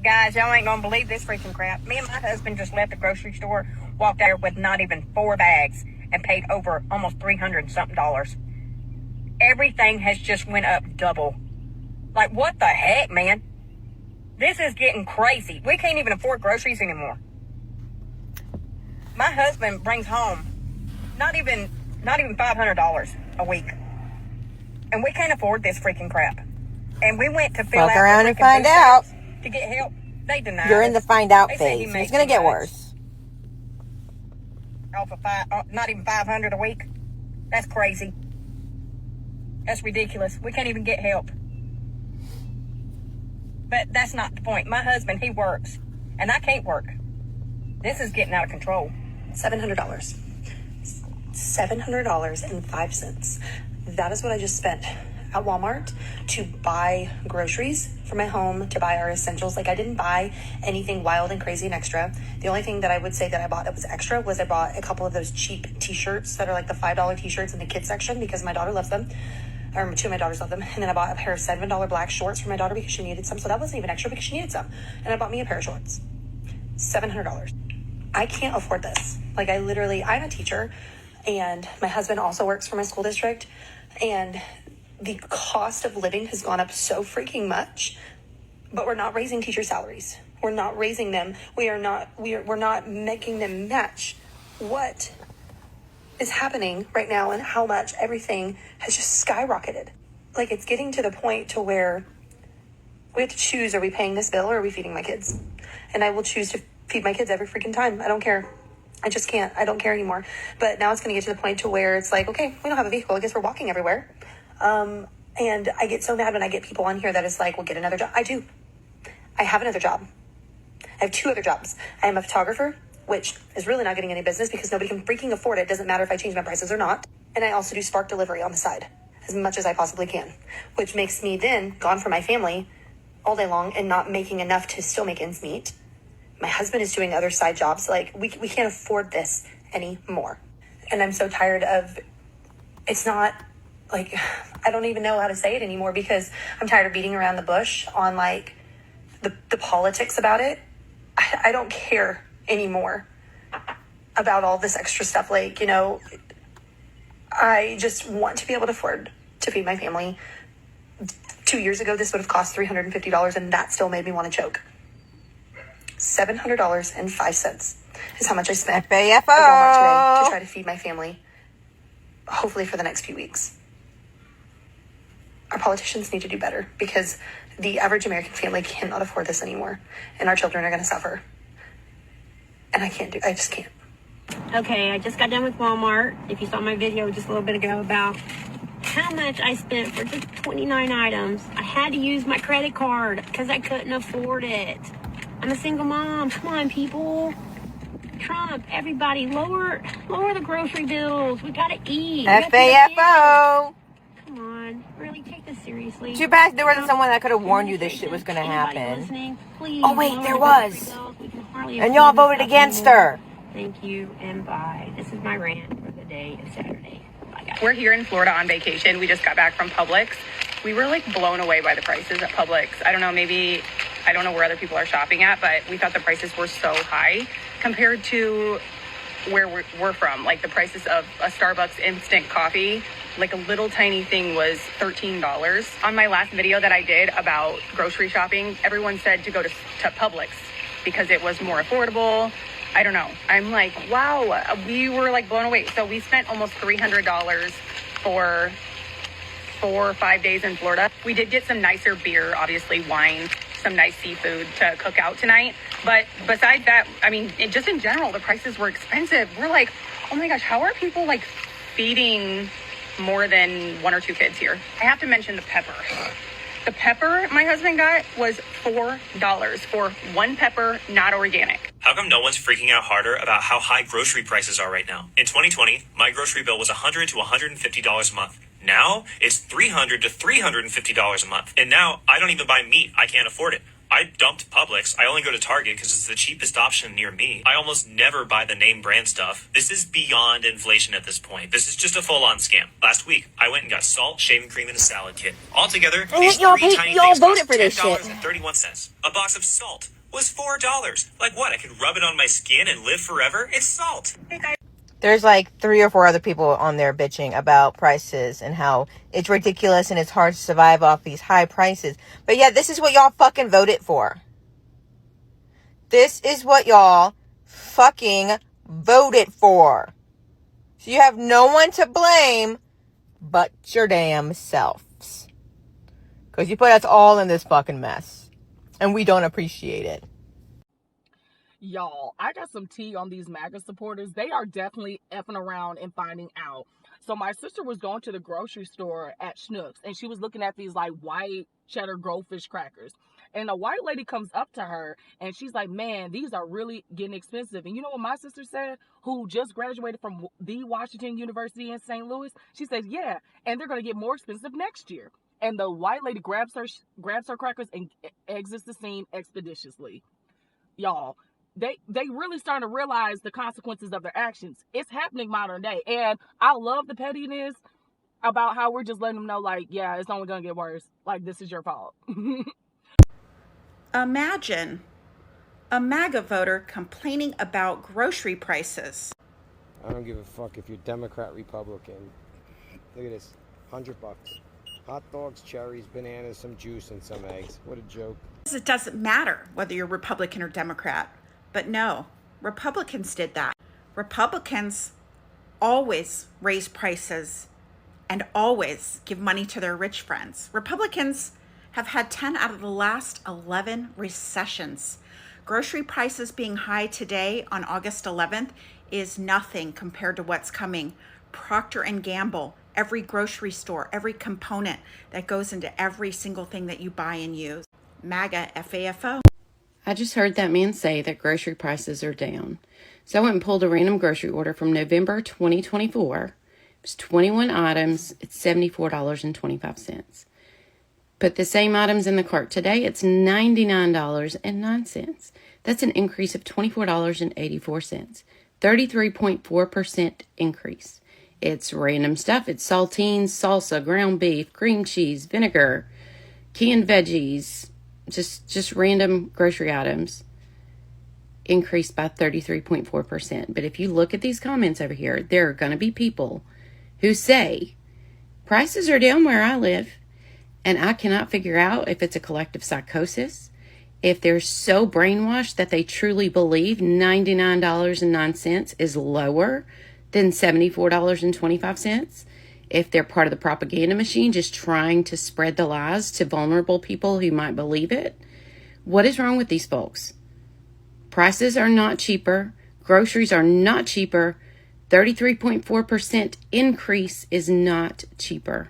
Guys, y'all ain't gonna believe this freaking crap. Me and my husband just left the grocery store, walked out with not even 4 bags, and paid over almost $300 and something. Everything has just went up double. Like, what the heck, man? This is getting crazy. We can't even afford groceries anymore. My husband brings home not even $500 a week. And we can't afford this freaking crap. And we went to fill out around and find out to get help. They denied You're in the find out phase. phase. It's going to get worse. Off of not even $500 a week. That's crazy. That's ridiculous. We can't even get help. But that's not the point. My husband, he works. And I can't work. This is getting out of control. $700. $700.05. That is what I just spent at Walmart to buy groceries for my home, to buy our essentials. Like, I didn't buy anything wild and crazy and extra. The only thing that I would say that I bought that was extra was I bought a couple of those cheap t-shirts that are like the $5 t-shirts in the kids section because my daughter loves them. Or two of my daughters love them. And then I bought a pair of $7 black shorts for my daughter because she needed some. So that wasn't even extra because she needed some. And I bought me a pair of shorts. $700. I can't afford this. Like, I'm a teacher, and my husband also works for my school district, and the cost of living has gone up so freaking much, but we're not raising teacher salaries. We're not raising them. We're not making them match what is happening right now and how much everything has just skyrocketed. Like, it's getting to the point to where we have to choose, are we paying this bill or are we feeding my kids? And I will choose to feed my kids every freaking time. I don't care. I just can't. I don't care anymore. But now it's going to get to the point to where it's like, okay, we don't have a vehicle. I guess we're walking everywhere. And I get so mad when I get people on here that is like, well, get another job. I do. I have another job. I have 2 other jobs. I am a photographer, which is really not getting any business because nobody can freaking afford it. It doesn't matter if I change my prices or not. And I also do Spark delivery on the side as much as I possibly can, which makes me then gone for my family all day long and not making enough to still make ends meet. My husband is doing other side jobs. Like, we can't afford this anymore. And I'm so tired of, it's not like, I don't even know how to say it anymore because I'm tired of beating around the bush on like the politics about it. I don't care anymore about all this extra stuff. Like, you know, I just want to be able to afford to feed my family. 2 years ago, this would have cost $350, and that still made me want to choke. $700.05 is how much I spent at Walmart today to try to feed my family, hopefully for the next few weeks. Our politicians need to do better because the average American family cannot afford this anymore, and our children are going to suffer. And I just can't. Okay, I just got done with Walmart. If you saw my video just a little bit ago about how much I spent for just 29 items, I had to use my credit card because I couldn't afford it. I'm a single mom. Come on, people. Trump, everybody, lower the grocery bills. We gotta eat. FAFO. Come on, really take this seriously. Too bad there wasn't someone that could have warned you this shit was gonna happen. Please, oh wait, there was. And and y'all voted against her. Thank you and bye. This is my rant for the day of Saturday. Bye, guys. We're here in Florida on vacation. We just got back from Publix. We were like blown away by the prices at Publix. I don't know where other people are shopping at, but we thought the prices were so high compared to where we're from. Like the prices of a Starbucks instant coffee, like a little tiny thing was $13. On my last video that I did about grocery shopping, everyone said to go to Publix because it was more affordable. I don't know. I'm like, wow, we were like blown away. So we spent almost $300 for 4 or 5 days in Florida. We did get some nicer beer, obviously wine, some nice seafood to cook out tonight. But besides that, I mean, just in general, the prices were expensive. We're like, oh my gosh, how are people like feeding more than 1 or 2 kids here? I have to mention the pepper. The pepper my husband got was $4 for 1 pepper, not organic. How come no one's freaking out harder about how high grocery prices are right now? In 2020, my grocery bill was $100 to $150 a month. Now, it's $300 to $350 a month. And now, I don't even buy meat. I can't afford it. I dumped Publix. I only go to Target because it's the cheapest option near me. I almost never buy the name brand stuff. This is beyond inflation at this point. This is just a full-on scam. Last week, I went and got salt, shaving cream, and a salad kit. Altogether, these three tiny things cost $10.31. A box of salt, was $4. Like what? I could rub it on my skin and live forever? It's salt. There's like 3 or 4 other people on there bitching about prices and how it's ridiculous and it's hard to survive off these high prices. But yeah, this is what y'all fucking voted for. This is what y'all fucking voted for. So you have no one to blame but your damn selves. Because you put us all in this fucking mess. And we don't appreciate it. Y'all, I got some tea on these MAGA supporters. They are definitely effing around and finding out. So my sister was going to the grocery store at Schnucks, and she was looking at these like white cheddar goldfish crackers. And a white lady comes up to her, and she's like, man, these are really getting expensive. And you know what my sister said, who just graduated from the Washington University in St. Louis? She says, yeah, and they're going to get more expensive next year. And the white lady grabs her crackers and exits the scene expeditiously. Y'all, they really starting to realize the consequences of their actions. It's happening modern day. And I love the pettiness about how we're just letting them know, like, yeah, it's only going to get worse. Like, this is your fault. Imagine a MAGA voter complaining about grocery prices. I don't give a fuck if you're Democrat, Republican. Look at this, $100. Hot dogs, cherries, bananas, some juice, and some eggs. What a joke. It doesn't matter whether you're Republican or Democrat. But no, Republicans did that. Republicans always raise prices and always give money to their rich friends. Republicans have had 10 out of the last 11 recessions. Grocery prices being high today on August 11th is nothing compared to what's coming. Procter & Gamble, every grocery store, every component that goes into every single thing that you buy and use. MAGA, FAFO. I just heard that man say that grocery prices are down. So I went and pulled a random grocery order from November 2024. It was 21 items. It's $74.25. Put the same items in the cart today. It's $99.09. That's an increase of $24.84. 33.4% increase. It's random stuff. It's saltines, salsa, ground beef, cream cheese, vinegar, canned veggies, just random grocery items increased by 33.4%. But if you look at these comments over here, there are going to be people who say prices are down where I live, and I cannot figure out if it's a collective psychosis, if they're so brainwashed that they truly believe $99.09 is lower than $74.25, if they're part of the propaganda machine just trying to spread the lies to vulnerable people who might believe it. What is wrong with these folks? Prices are not cheaper. Groceries are not cheaper. 33.4% increase is not cheaper.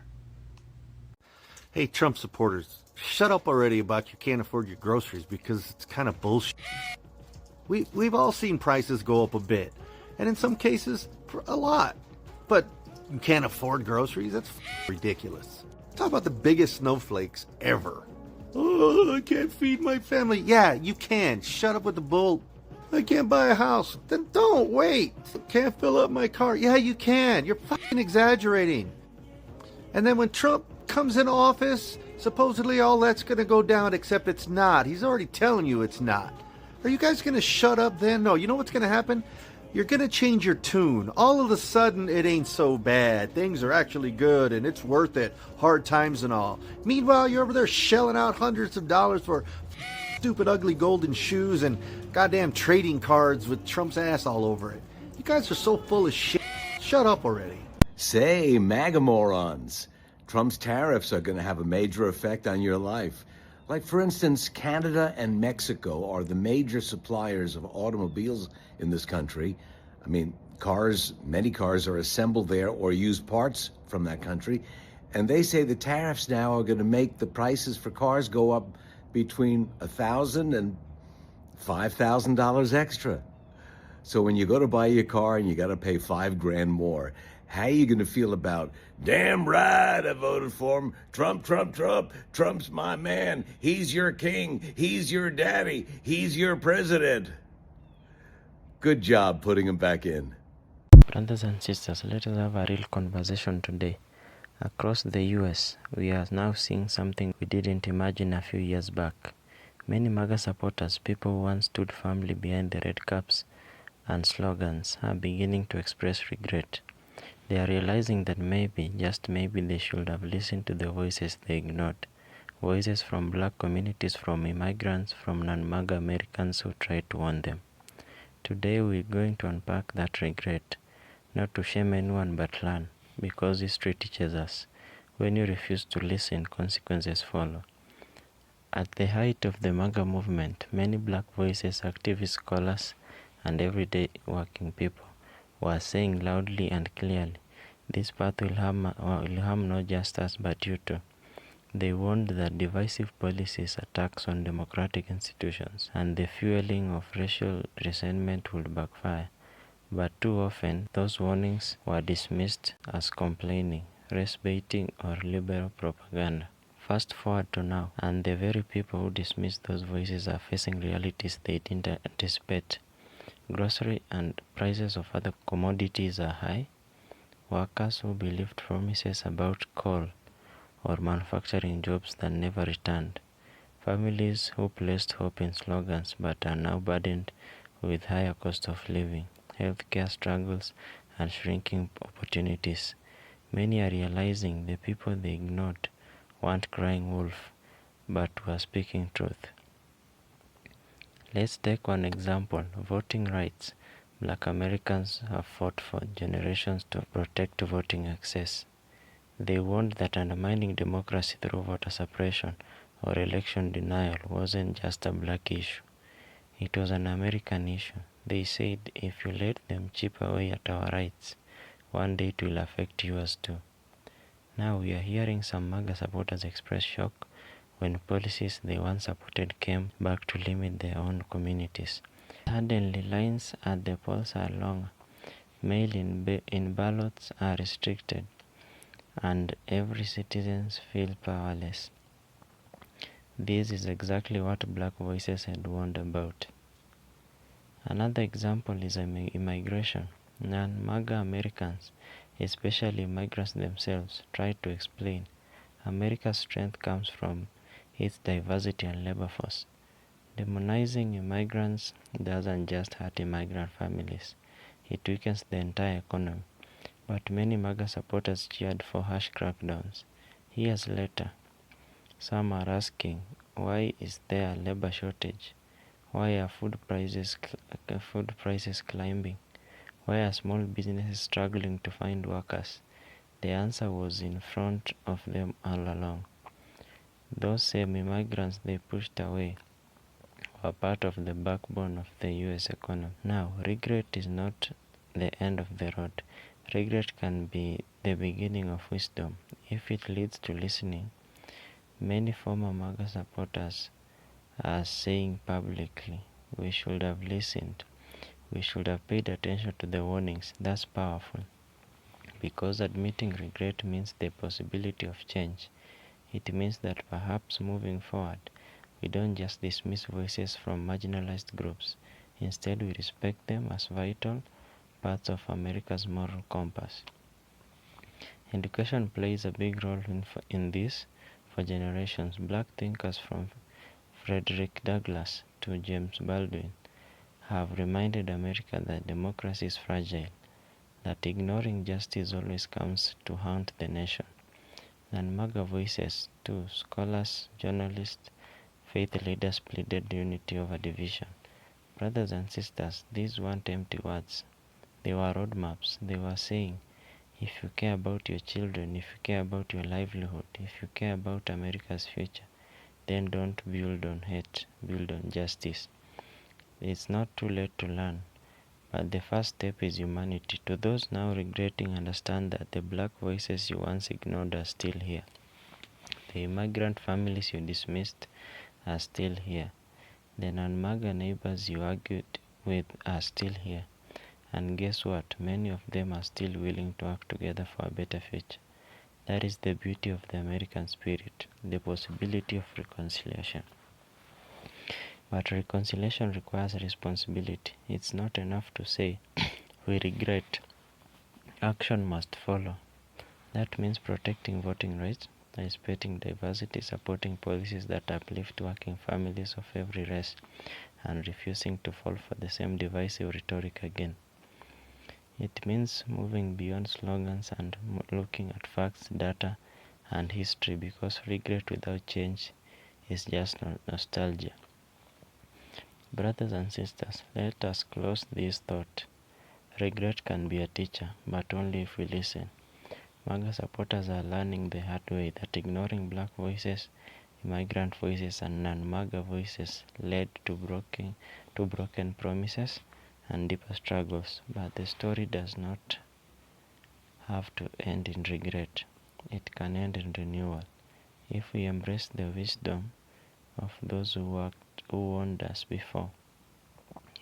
Hey, Trump supporters, shut up already about you can't afford your groceries, because it's kind of bullshit. We've all seen prices go up a bit, and in some cases, a lot. But you can't afford groceries? That's ridiculous. Talk about the biggest snowflakes ever. Oh, I can't feed my family. Yeah, you can. Shut up with the bull. I can't buy a house. Then don't wait. Can't fill up my car. Yeah, you can. You're fucking exaggerating. And then when Trump comes in office, supposedly all that's going to go down, except it's not. He's already telling you it's not. Are you guys going to shut up then? No, you know what's going to happen? You're going to change your tune. All of a sudden, it ain't so bad. Things are actually good, and it's worth it. Hard times and all. Meanwhile, you're over there shelling out hundreds of dollars for stupid, ugly golden shoes and goddamn trading cards with Trump's ass all over it. You guys are so full of shit. Shut up already. Say, MAGA morons. Trump's tariffs are going to have a major effect on your life. Like, for instance, Canada and Mexico are the major suppliers of automobiles in this country. I mean, many cars are assembled there or use parts from that country. And they say the tariffs now are going to make the prices for cars go up between $1,000 and $5,000 extra. So when you go to buy your car and you got to pay $5,000 more, how are you going to feel about, damn right, I voted for him. Trump, Trump, Trump. Trump's my man. He's your king. He's your daddy. He's your president. Good job putting him back in. Brothers and sisters, let us have a real conversation today. Across the US, we are now seeing something we didn't imagine a few years back. Many MAGA supporters, people who once stood firmly behind the red caps and slogans, are beginning to express regret. They are realizing that maybe, just maybe, they should have listened to the voices they ignored. Voices from black communities, from immigrants, from non-MAGA Americans who tried to warn them. Today we're going to unpack that regret, not to shame anyone but learn, because history teaches us. When you refuse to listen, consequences follow. At the height of the MAGA movement, many black voices, activists, scholars, and everyday working people were saying loudly and clearly, this path will harm not just us but you too. They warned that divisive policies, attacks on democratic institutions, and the fueling of racial resentment would backfire. But too often, those warnings were dismissed as complaining, race baiting, or liberal propaganda. Fast forward to now, and the very people who dismissed those voices are facing realities they didn't anticipate. Grocery and prices of other commodities are high. Workers who believed promises about coal or manufacturing jobs that never returned. Families who placed hope in slogans but are now burdened with higher cost of living, healthcare struggles, and shrinking opportunities. Many are realizing the people they ignored weren't crying wolf, but were speaking truth. Let's take one example, voting rights. Black Americans have fought for generations to protect voting access. They warned that undermining democracy through voter suppression or election denial wasn't just a black issue. It was an American issue. They said if you let them chip away at our rights, one day it will affect yours too. Now we are hearing some MAGA supporters express shock when policies they once supported came back to limit their own communities. Suddenly lines at the polls are longer, mail-in ballots are restricted, and every citizen feels powerless. This is exactly what black voices had warned about. Another example is immigration. Non-MAGA Americans, especially immigrants themselves, try to explain America's strength comes from its diversity and labor force. Demonizing immigrants doesn't just hurt immigrant families, it weakens the entire economy. But many MAGA supporters cheered for harsh crackdowns. Years later, some are asking, why is there a labor shortage? Why are food prices climbing? Why are small businesses struggling to find workers? The answer was in front of them all along. Those same immigrants they pushed away were part of the backbone of the US economy. Now, regret is not the end of the road. Regret can be the beginning of wisdom if it leads to listening. Many former MAGA supporters are saying publicly, we should have listened. We should have paid attention to the warnings. That's powerful. Because admitting regret means the possibility of change. It means that perhaps moving forward, we don't just dismiss voices from marginalized groups. Instead, we respect them as vital parts of America's moral compass. Education plays a big role in this. For generations, black thinkers from Frederick Douglass to James Baldwin have reminded America that democracy is fragile, that ignoring justice always comes to haunt the nation. And MAGA voices too, scholars, journalists, faith leaders pleaded unity over division. Brothers and sisters, these weren't empty words. They were roadmaps. They were saying, if you care about your children, if you care about your livelihood, if you care about America's future, then don't build on hate, build on justice. It's not too late to learn, but the first step is humanity. To those now regretting, understand that the black voices you once ignored are still here. The immigrant families you dismissed are still here. The non-MAGA neighbors you argued with are still here. And guess what? Many of them are still willing to work together for a better future. That is the beauty of the American spirit, the possibility of reconciliation. But reconciliation requires responsibility. It's not enough to say, we regret. Action must follow. That means protecting voting rights. respecting diversity, supporting policies that uplift working families of every race, and refusing to fall for the same divisive rhetoric again. It means moving beyond slogans and looking at facts, data, and history, because regret without change is just nostalgia. Brothers and sisters, let us close this thought. Regret can be a teacher, but only if we listen. MAGA supporters are learning the hard way that ignoring black voices, immigrant voices, and non-MAGA voices led to broken promises and deeper struggles. But the story does not have to end in regret. It can end in renewal. If we embrace the wisdom of those who warned us before,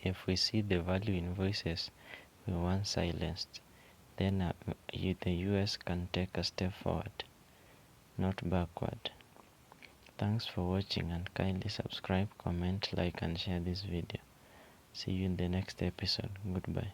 if we see the value in voices we once silenced, then the US can take a step forward, not backward. Thanks for watching, and kindly subscribe, comment, like, and share this video. See you in the next episode. Goodbye.